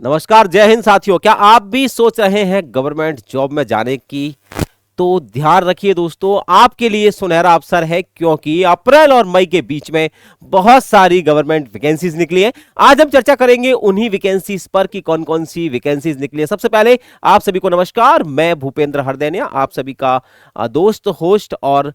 नमस्कार, जय हिंद साथियों। क्या आप भी सोच रहे हैं गवर्नमेंट जॉब में जाने की? तो ध्यान रखिए दोस्तों, आपके लिए सुनहरा अवसर है, क्योंकि अप्रैल और मई के बीच में बहुत सारी गवर्नमेंट वैकेंसीज निकली है। आज हम चर्चा करेंगे उन्हीं वैकेंसीज पर कि कौन कौन सी वैकेंसीज निकली है। सबसे पहले आप सभी को नमस्कार, मैं भूपेंद्र हरदैनिया, आप सभी का दोस्त, होस्ट और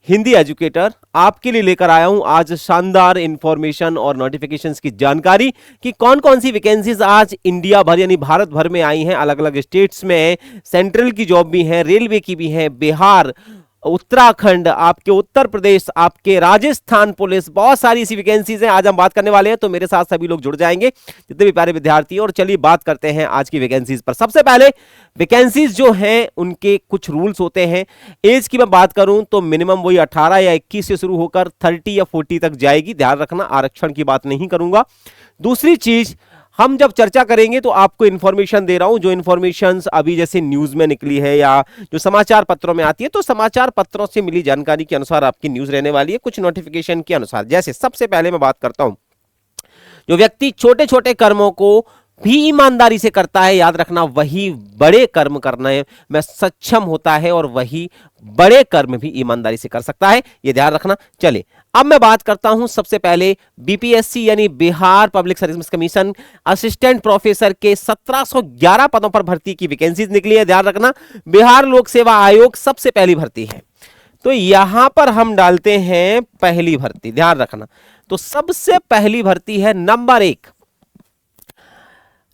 हिंदी एजुकेटर आपके लिए लेकर आया हूं आज शानदार इंफॉर्मेशन और नोटिफिकेशंस की जानकारी कि कौन कौन सी वैकेंसीज आज इंडिया भर यानी भारत भर में आई हैं। अलग अलग स्टेट्स में सेंट्रल की जॉब भी है, रेलवे की भी है, बिहार, उत्तराखंड, आपके उत्तर प्रदेश, आपके राजस्थान पुलिस, बहुत सारी ऐसी वैकेंसीज हैं। आज हम बात करने वाले हैं, तो मेरे साथ सभी लोग जुड़ जाएंगे, जितने भी प्यारे विद्यार्थी हैं। और चलिए बात करते हैं आज की वैकेंसीज पर। सबसे पहले वैकेंसीज जो हैं उनके कुछ रूल्स होते हैं। एज की मैं बात करूं तो मिनिमम वही 18 या 21 से शुरू होकर 30 या 40 तक जाएगी। ध्यान रखना, आरक्षण की बात नहीं करूंगा। दूसरी चीज, हम जब चर्चा करेंगे तो आपको इंफॉर्मेशन दे रहा हूं, जो इंफॉर्मेशन अभी जैसे न्यूज में निकली है या जो समाचार पत्रों में आती है, तो समाचार पत्रों से मिली जानकारी के अनुसार आपकी न्यूज रहने वाली है, कुछ नोटिफिकेशन के अनुसार। जैसे सबसे पहले मैं बात करता हूं, जो व्यक्ति छोटे छोटे कर्मों को भी ईमानदारी से करता है, याद रखना, वही बड़े कर्म करने में सक्षम होता है और वही बड़े कर्म भी ईमानदारी से कर सकता है, यह ध्यान रखना। चलिए अब मैं बात करता हूं सबसे पहले बीपीएससी यानी Bihar public service commission assistant professor के 1711 पदों पर भर्ती की वैकेंसीज निकली है। ध्यान रखना, बिहार लोक सेवा आयोग सबसे पहली भर्ती है, तो यहां पर हम डालते हैं पहली भर्ती। ध्यान रखना, तो सबसे पहली भर्ती है नंबर 1।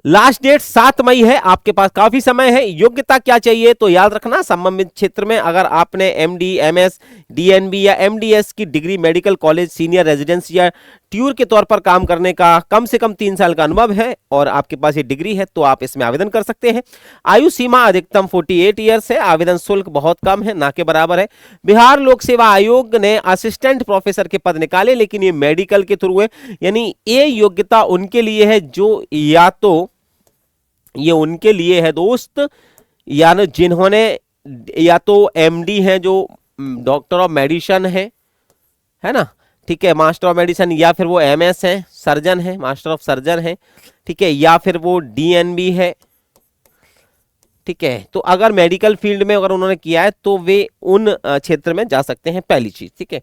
लास्ट डेट 7 मई है, आपके पास काफी समय है। योग्यता क्या चाहिए? तो याद रखना, संबंधित क्षेत्र में अगर आपने एमडी, एमएस, डीएनबी या एमडीएस की degree medical college senior residence या ट्यूर के तौर पर काम करने का कम से कम 3 साल का अनुभव है और आपके पास ये डिग्री है, तो आप इसमें आवेदन कर सकते हैं। आयु सीमा अधिकतम 48 ईयर्स है। आवेदन शुल्क बहुत कम है, ना के बराबर है। बिहार लोक सेवा आयोग ने असिस्टेंट प्रोफेसर के पद निकाले, लेकिन ये मेडिकल के थ्रू है, यानी ये योग्यता उनके लिए है जो या तो ये उनके लिए है दोस्त, यानी जिन्होंने या तो एमडी है, जो डॉक्टर ऑफ मेडिसिन है ना, ठीक है, मास्टर ऑफ मेडिसिन, या फिर वो एमएस है, सर्जन है, मास्टर ऑफ सर्जन है, ठीक है, या फिर वो डीएनबी है, ठीक है। तो अगर मेडिकल फील्ड में अगर उन्होंने किया है तो वे उन क्षेत्र में जा सकते हैं, पहली चीज, ठीक है।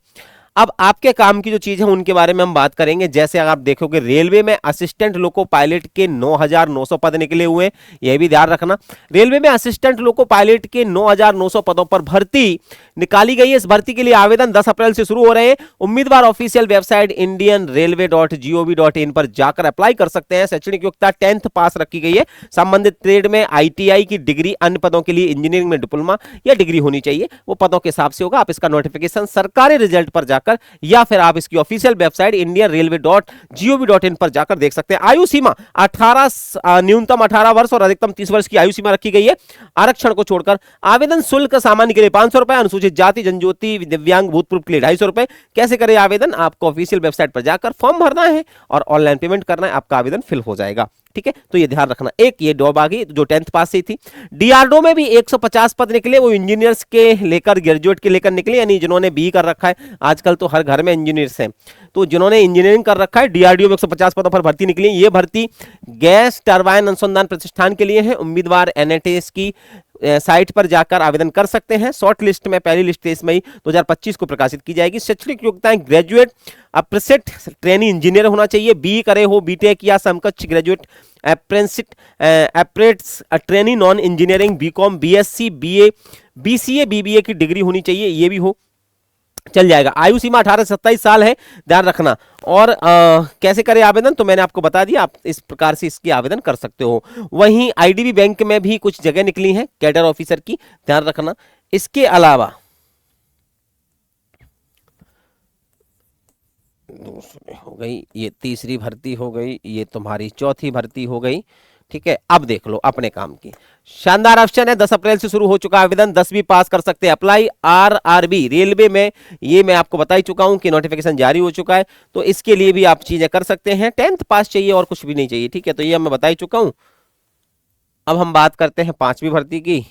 अब आपके काम की जो चीज है उनके बारे में हम बात करेंगे। जैसे अगर आप देखोगे, रेलवे में असिस्टेंट लोको पायलट के 9,900 पद निकले हुए, यह भी ध्यान रखना। रेलवे में असिस्टेंट लोको पायलट के 9,900 पदों पर भर्ती निकाली गई है। इस भर्ती के लिए आवेदन 10 अप्रैल से शुरू हो रहे हैं। उम्मीदवार ऑफिशियल वेबसाइट indianrailway.gov.in पर जाकर अप्लाई कर सकते हैं। शैक्षणिक योग्यता 10th पास रखी गई है। संबंधित ट्रेड में आईटीआई की डिग्री, अन्य पदों के लिए इंजीनियरिंग में डिप्लोमा या डिग्री होनी चाहिए, वो पदों के हिसाब से होगा। आप इसका नोटिफिकेशन सरकारी रिजल्ट पर जाकर या फिर आप इसकी ऑफिशियल वेबसाइट indianrailway.gov.in पर जाकर देख सकते हैं। आयु सीमा 18, न्यूनतम 18 वर्ष और अधिकतम 30 वर्ष की आयु सीमा रखी गई है, आरक्षण को छोड़कर। आवेदन शुल्क सामान्य के लिए 500 रुपए, अनुसूचित जाति, जनज्योति, दिव्यांग, भूतपूर्व के लिए 250 रुपए। कैसे करें आवेदन? आपको ऑफिशियल वेबसाइट पर जाकर फॉर्म भरना है और ऑनलाइन पेमेंट करना है, आपका आवेदन फिल हो जाएगा, ठीक है। तो ये ध्यान रखना। एक ये जॉब आ गई जो 10th पास से थी। डीआरडीओ में भी 150 पद निकले, वो इंजीनियर्स के लेकर, ग्रेजुएट के लेकर निकले, यानी जिन्होंने बी कर रखा है। आजकल तो हर घर में इंजीनियर्स हैं, तो जिन्होंने इंजीनियरिंग कर रखा है, डीआरडीओ में 150 पदों पर भर्ती निकली। ये भर्ती गैस टरबाइन अनुसंधान प्रतिष्ठान के लिए है। उम्मीदवार एनएटीएस की साइट पर जाकर आवेदन कर सकते हैं। शॉर्ट लिस्ट में पहली लिस्ट 23 मई 2025 को प्रकाशित की जाएगी। शैक्षणिक योग्यताएं ग्रेजुएट अप्रेंटिस ट्रेनी इंजीनियर होना चाहिए, बी करे हो, बीटेक या समकक्ष graduate apprentice trainee non engineering, BCom, BSc, BA, BCA, BBA की डिग्री होनी चाहिए, ये भी हो, चल जाएगा। आयु सीमा 18 से 27 साल है, ध्यान रखना। और कैसे करें आवेदन? तो मैंने आपको बता दिया, आप इस प्रकार से इसकी आवेदन कर सकते हो। वहीं आईडीबी बैंक में भी कुछ जगह निकली हैं कैडर ऑफिसर की, ध्यान रखना। इसके अलावा दूसरी हो गई, ये तीसरी भर्ती हो गई, ये तुम्हारी चौथी भर्ती हो गई, ठीक है। अब देख लो अपने काम की। शानदार ऑप्शन है, 10 अप्रैल से शुरू हो चुका आवेदन, 10वीं पास कर सकते हैं। अप्लाई आरआरबी रेलवे में, ये मैं आपको बता ही चुका हूं कि नोटिफिकेशन जारी हो चुका है, तो इसके लिए भी आप चीजें कर सकते हैं। 10th पास चाहिए और कुछ भी नहीं चाहिए, ठीक है, तो ये मैं बता ही चुका हूं। अब हम बात करते हैं 5वीं भर्ती की।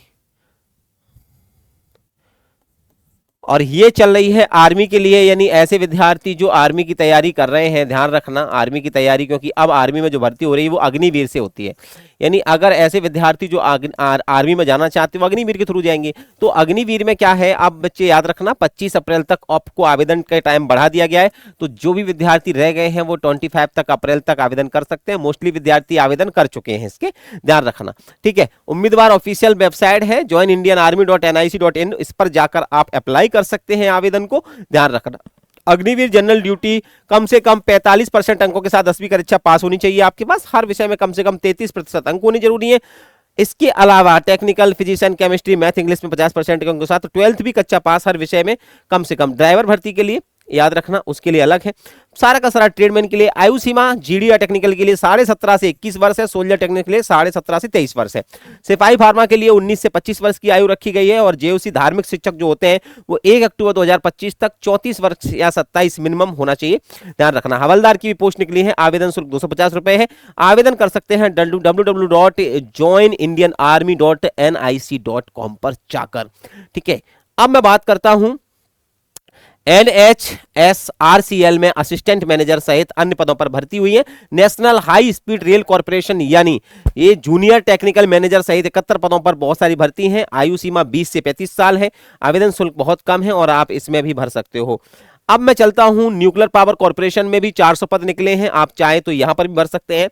और ये चल रही है आर्मी के लिए, यानी ऐसे विद्यार्थी जो आर्मी की तैयारी कर रहे हैं, ध्यान रखना आर्मी की तैयारी, क्योंकि अब आर्मी में जो भर्ती हो रही है वो अग्निवीर से होती है। यानी अगर ऐसे विद्यार्थी जो आर्मी में जाना चाहते हो अग्निवीर के थ्रू जाएंगे, तो अग्निवीर में क्या है, अब बच्चे याद रखना 25 अप्रैल तक आपको आवेदन का टाइम बढ़ा दिया गया है। तो जो भी विद्यार्थी रह गए हैं वो 25 तक अप्रैल तक आवेदन कर सकते हैं। मोस्टली विद्यार्थी आवेदन कर चुके हैं, इसके ध्यान रखना, ठीक है। उम्मीदवार ऑफिशियल वेबसाइट है joinindianarmy.nic.in, इस पर जाकर आप अप्लाई कर सकते हैं आवेदन को, ध्यान रखना। अग्निवीर जनरल ड्यूटी कम से कम 45% अंकों के साथ 10वीं परीक्षा पास होनी चाहिए आपके पास। हर विषय में कम से कम 33% अंक होने जरूरी है। इसके अलावा technical, physician, chemistry, math, English में 50% के अंकों के साथ 12th भी कच्चा पास हर विषय में कम से कम। ड्राइवर भर्ती के लिए याद रखना उसके लिए अलग है। सारा का सारा ट्रेडमैन के लिए आयु सीमा जीडी या टेक्निकल के लिए 17.5 से 21 वर्ष है। सोल्जर टेक्निकल के लिए 17.5 से 23 वर्ष है। सिपाही फार्मा के लिए 19 से 25 वर्ष की आयु रखी गई है। और जेओसी धार्मिक शिक्षक जो होते हैं वो 1 अक्टूबर 2025 तक 34 वर्ष या 27 मिनिमम होना चाहिए, ध्यान रखना। हवलदार की भी पोस्ट निकली है, आवेदन शुल्क 250 रुपए है। आवेदन कर सकते हैं www.joinindianarmy.nic.com पर जाकर, ठीक है। अब मैं बात करता हूं NHSRCL में असिस्टेंट मैनेजर सहित अन्य पदों पर भर्ती हुई है। National high speed rail corporation यानी ये जूनियर टेक्निकल मैनेजर सहित 71 पदों पर बहुत सारी भर्ती हैं। आयु सीमा 20 से 35 साल है। आवेदन शुल्क बहुत कम है और आप इसमें भी भर सकते हो। अब मैं चलता हूं, न्यूक्लियर पावर कॉर्पोरेशन में भी 400 पद निकले हैं, आप चाहे तो यहां पर भी भर सकते हैं।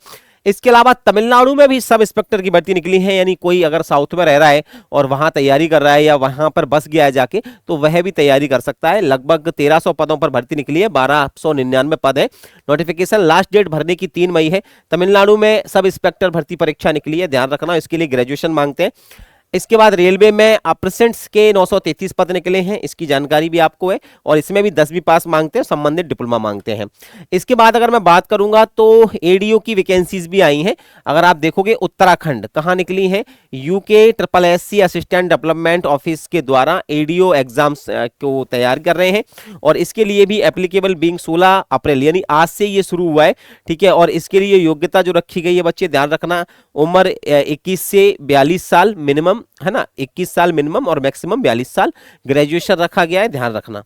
इसके अलावा तमिलनाडु में भी सब इंस्पेक्टर की भर्ती निकली है, यानी कोई अगर साउथ में रह रहा है और वहां तैयारी कर रहा है या वहां पर बस गया है जाके, तो वह भी तैयारी कर सकता है। लगभग 1300 पदों पर भर्ती निकली है, 1299 पद है। नोटिफिकेशन लास्ट डेट भरने की 3 मई है। तमिलनाडु में सब इंस्पेक्टर भर्ती परीक्षा निकली है, ध्यान रखना, इसके लिए ग्रेजुएशन मांगते हैं। इसके बाद रेलवे में अप्रेंटिस के 933 पद निकले हैं, इसकी जानकारी भी आपको है। और इसमें भी 10वीं पास मांगते हैं, संबंधित डिप्लोमा मांगते हैं। इसके बाद अगर मैं बात करूंगा तो एडीओ की वैकेंसीज भी आई हैं। अगर आप देखोगे उत्तराखंड कहां निकली है, UK SSSC assistant development office के द्वारा एडीओ एग्जाम्स को तैयार कर रहे हैं। और इसके लिए भी एप्लीकेबल बीइंग 16 अप्रैल यानी आज से ये शुरू हुआ है, ठीक है। और इसके लिए योग्यता जो रखी गई है बच्चे ध्यान रखना, उम्र 21 से 42 साल मिनिमम, है ना, 21 साल मिनिमम और मैक्सिमम 42 साल ग्रेजुएशन रखा गया है, ध्यान रखना।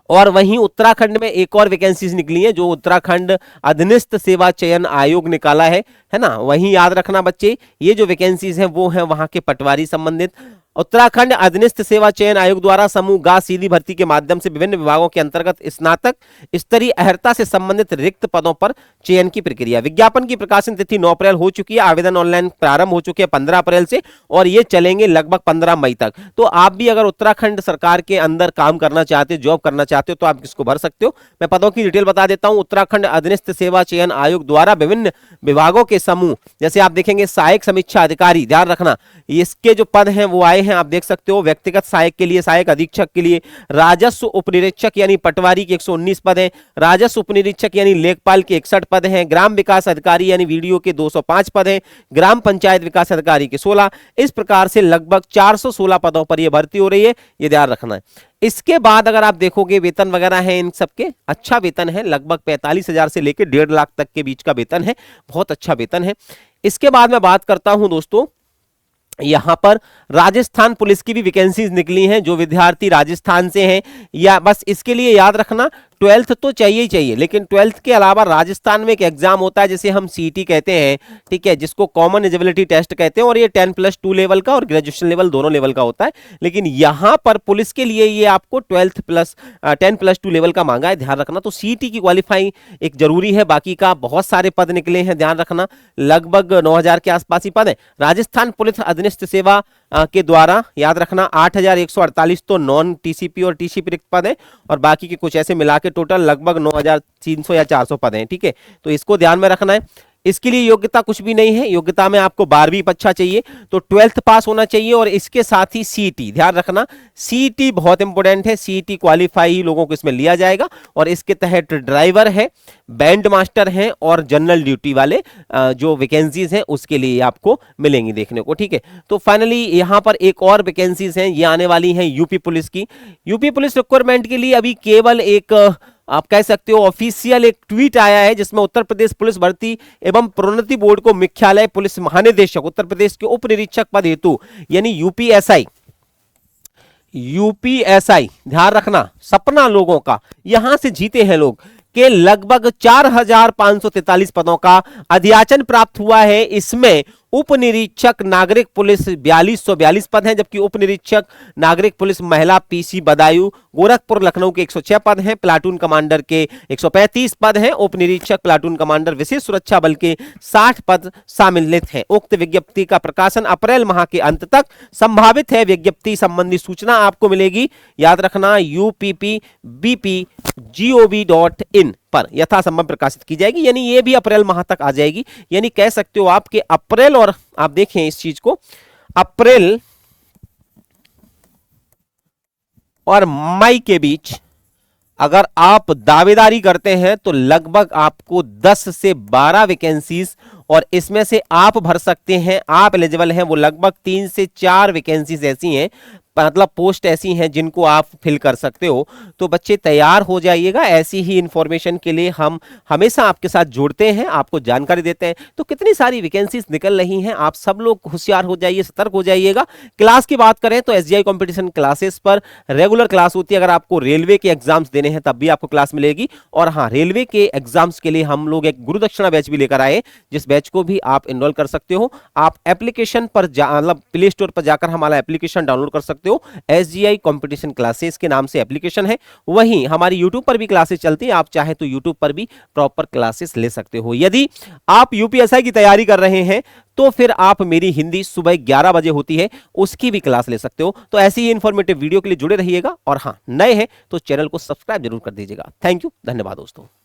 और वहीं उत्तराखंड में एक और वैकेंसीज निकली है जो उत्तराखंड अधीनस्थ सेवा चयन आयोग निकाला है ना। वहीं याद रखना बच्चे, ये जो वैकेंसीज हैं वो हैं वहां के पटवारी संबंधित। उत्तराखंड अधीनस्थ सेवा चयन आयोग द्वारा समूह गा सीधी भर्ती के माध्यम से विभिन्न विभागों के अंतर्गत स्नातक स्तरीय अर्हता से संबंधित रिक्त पदों पर चयन की प्रक्रिया। विज्ञापन की प्रकाशन तिथि 9 अप्रैल हो चुकी है। आवेदन ऑनलाइन प्रारंभ हो चुके हैं 15 अप्रैल से और ये चलेंगे लगभग 15 मई तक। तो आप भी अगर उत्तराखंड सरकार के अंदर काम करना चाहते हो, जॉब करना चाहते हो, तो आप इसको भर सकते हो। मैं पदों की डिटेल बता देता हूं। उत्तराखंड अधीनस्थ सेवा चयन आयोग द्वारा विभिन्न विभागों के समूह, जैसे आप देखेंगे सहायक समीक्षा अधिकारी, ध्यान रखना, इसके जो पद हैं वो आए हैं, आप देख सकते हो। व्यक्तिगत सहायक के लिए, सहायक अधीक्षक के लिए, राजस्व उपनिरीक्षक यानी पटवारी के 119 पद हैं। राजस्व उपनिरीक्षक यानी लेखपाल के 61 पद हैं। ग्राम विकास अधिकारी यानी वीडियो के 205 पद हैं। ग्राम पंचायत विकास अधिकारी के 16। इस प्रकार से लगभग 416 पदों पर यह भर्ती हो रही है, ये ध्यान रखना है। इसके बाद अगर आप देखोगे वेतन वगैरह है इन सबके, अच्छा वेतन है, लगभग 45,000 से लेकर 1.5 लाख तक के बीच का वेतन है, बहुत अच्छा वेतन है। इसके बाद मैं बात करता हूं दोस्तों, यहां पर राजस्थान पुलिस की भी वैकेंसीज निकली हैं। जो विद्यार्थी राजस्थान से हैं, या बस इसके लिए याद रखना 12th तो चाहिए ही चाहिए, लेकिन 12th के अलावा राजस्थान में एक एग्जाम होता है जिसे हम सीटी कहते हैं, ठीक है, जिसको कॉमन एलिजिबिलिटी टेस्ट कहते हैं। और ये 10+2 लेवल का और ग्रेजुएशन लेवल दोनों लेवल का होता है। लेकिन यहां पर पुलिस के लिए ये आपको 10+2 लेवल का मांगा है, ध्यान रखना। तो सीटी की क्वालिफाई एक जरूरी है, बाकी का बहुत सारे पद निकले हैं, ध्यान रखना, लगभग 9,000 के आसपास ही पद है। राजस्थान पुलिस अधीनस्थ सेवा के द्वारा याद रखना 8,148 तो नॉन टीसीपी और टीसीपी रिक्त पद है, और बाकी के कुछ ऐसे मिला के टोटल लगभग 9,300 या 400 पद हैं, ठीक है। तो इसको ध्यान में रखना है। इसके लिए योग्यता कुछ भी नहीं है, योग्यता में आपको 12वीं अच्छा चाहिए, तो 12th पास होना चाहिए। और इसके साथ ही सीटी, ध्यान रखना, सीटी बहुत इंपॉर्टेंट है, सीटी क्वालिफाई लोगों को इसमें लिया जाएगा। और इसके तहत ड्राइवर है, बैंड मास्टर हैं और जनरल ड्यूटी वाले जो वैकेंसीज हैं उसके लिए आपको मिलेंगी देखने को, ठीक है। तो फाइनली यहां पर एक और वैकेंसीज हैं, ये आने वाली हैं यूपी पुलिस की। यूपी पुलिस रिक्वायरमेंट के लिए अभी केवल एक आप कह सकते हो ऑफिशियल एक ट्वीट आया है, जिसमें उत्तर प्रदेश पुलिस भर्ती एवं प्रोन्नति बोर्ड को मुख्यालय पुलिस महानिदेशक उत्तर प्रदेश के उप निरीक्षक पद हेतु यानी यूपीएसआई यूपीएसआई, ध्यान रखना सपना लोगों का, यहां से जीते हैं लोग, के लगभग 4,543 पदों का अध्याचन प्राप्त हुआ है। इसमें उप निरीक्षक नागरिक पुलिस 4242 पद हैं, जबकि उप निरीक्षक नागरिक पुलिस महिला पीसी बदायूं गोरखपुर लखनऊ के 106 पद हैं। प्लाटून कमांडर के 135 पद हैं। उप निरीक्षक प्लाटून कमांडर विशेष सुरक्षा बल के 60 पद सम्मिलित हैं। उक्त विज्ञप्ति का प्रकाशन अप्रैल माह के अंत तक संभावित है। विज्ञप्ति संबंधी सूचना आपको मिलेगी, याद रखना, UPPBP.gov.in पर यथासंभव प्रकाशित की जाएगी, यानी ये भी अप्रैल माह तक आ जाएगी। यानी कह सकते हो आपके अप्रैल, और आप देखें इस चीज को, अप्रैल और मई के बीच अगर आप दावेदारी करते हैं तो लगभग आपको 10 से 12 वैकेंसीज, और इसमें से आप भर सकते हैं, आप एलिजिबल हैं, वो लगभग 3 से 4 वैकेंसीज ऐसी हैं, मतलब पोस्ट ऐसी हैं जिनको आप फिल कर सकते हो। तो बच्चे तैयार हो जाइएगा, ऐसी ही इंफॉर्मेशन के लिए हम हमेशा आपके साथ जुड़ते हैं, आपको जानकारी देते हैं। तो कितनी सारी वैकेंसीज निकल रही हैं, आप सब लोग होशियार हो जाइए, सतर्क हो जाइएगा। क्लास की बात करें तो एसजीआई कंपटीशन क्लासेस पर रेगुलर क्लास होती है। अगर आपको रेलवे के एग्जाम्स देने हैं तब भी आपको क्लास मिलेगी। और हाँ, रेलवे के एग्जाम्स के लिए हम लोग एक गुरुदक्षिणा बैच भी लेकर आए, जिस बैच को भी आप इनरोल कर सकते हो। आप एप्लीकेशन पर मतलब प्ले स्टोर पर जाकर हमारा एप्लीकेशन डाउनलोड कर सकते हो। एसजीआई कंपटीशन क्लासेस के नाम से एप्लीकेशन है। वहीं हमारी यूट्यूब पर भी क्लासेस चलती है, आप चाहे तो यूट्यूब पर भी प्रॉपर क्लासेस ले सकते हो। यदि आप यूपीएसआई की तैयारी कर रहे हैं तो फिर आप मेरी हिंदी सुबह 11 बजे होती है, उसकी भी क्लास ले सकते हो। तो ऐसी ही इंफॉर्मेटिव वीडियो के लिए जुड़े रहिएगा, और हाँ, नए हैं तो चैनल को सब्सक्राइब जरूर कर दीजिएगा। थैंक यू, धन्यवाद दोस्तों।